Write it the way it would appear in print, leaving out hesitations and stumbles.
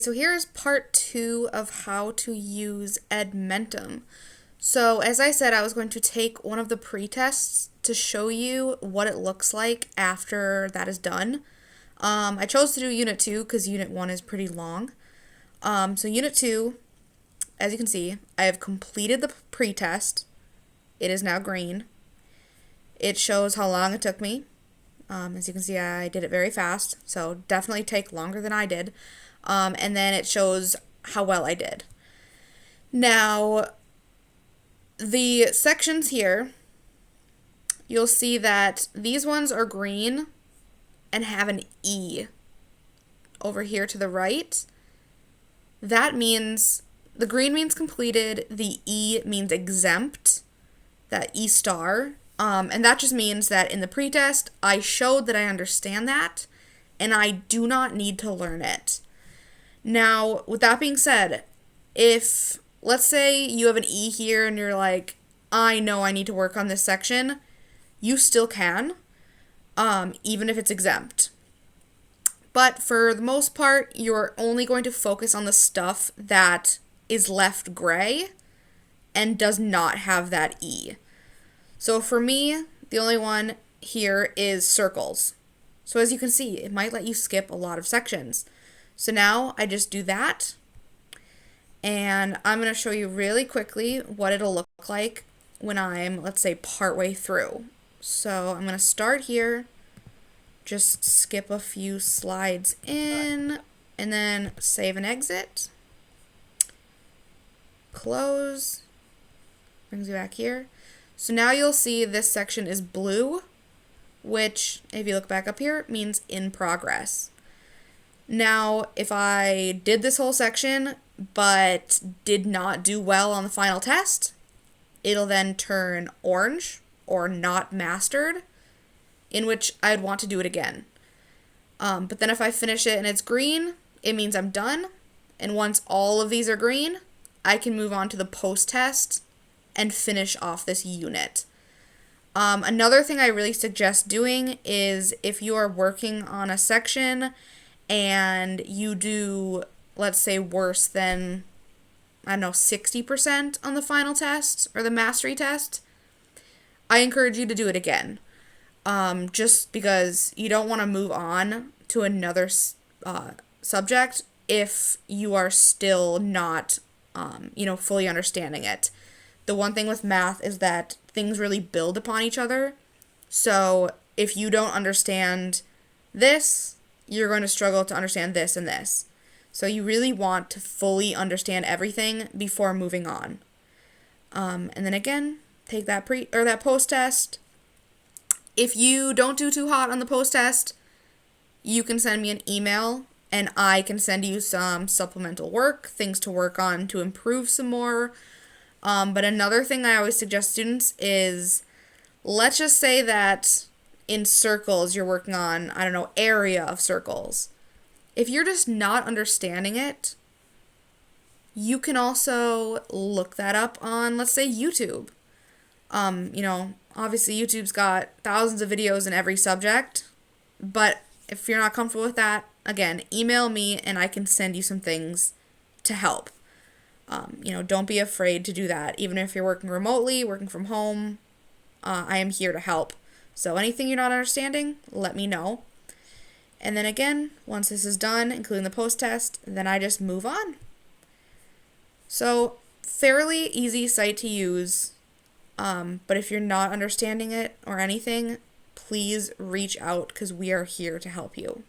So here's part 2 of how to use Edmentum. So as I said, I was going to take one of the pre-tests to show you what it looks like after that is done. I chose to do Unit 2 because Unit 1 is pretty long. So Unit 2, as you can see, I have completed the pre-test. It is now green. It shows how long it took me. As you can see, I did it very fast, so definitely take longer than I did. And then it shows how well I did. Now, the sections here, you'll see that these ones are green and have an E over here to the right. That means the green means completed, the E means exempt, that E star. And that just means that in the pretest, I showed that I understand that, and I do not need to learn it. Now, with that being said, if, let's say you have an E here and you're like, I know I need to work on this section, you still can, even if it's exempt. But for the most part, you're only going to focus on the stuff that is left gray and does not have that E. So for me, the only one here is circles. So as you can see, it might let you skip a lot of sections. So now I just do that, and I'm going to show you really quickly what it'll look like when I'm, let's say, partway through. So I'm going to start here, just skip a few slides in, and then save and exit, close, brings you back here. So now you'll see this section is blue, which, if you look back up here, means in progress. Now, if I did this whole section, but did not do well on the final test, it'll then turn orange, or not mastered, in which I'd want to do it again. But then if I finish it and it's green, it means I'm done. And once all of these are green, I can move on to the post-test and finish off this unit. Another thing I really suggest doing is if you are working on a section and you do, let's say, worse than, 60% on the final test or the mastery test, I encourage you to do it again. Just because you don't want to move on to another subject if you are still not, fully understanding it. The one thing with math is that things really build upon each other. So if you don't understand this, you're going to struggle to understand this and this. So you really want to fully understand everything before moving on. And then again, take that post test. If you don't do too hot on the post test, you can send me an email and I can send you some supplemental work, things to work on to improve some more. But another thing I always suggest students is, let's just say that in circles you're working on, area of circles. If you're just not understanding it, you can also look that up on, let's say, YouTube. Obviously YouTube's got thousands of videos in every subject, but if you're not comfortable with that, again, email me and I can send you some things to help. Don't be afraid to do that. Even if you're working remotely, working from home, I am here to help. So anything you're not understanding, let me know. And then again, once this is done, including the post-test, then I just move on. So fairly easy site to use, but if you're not understanding it or anything, please reach out because we are here to help you.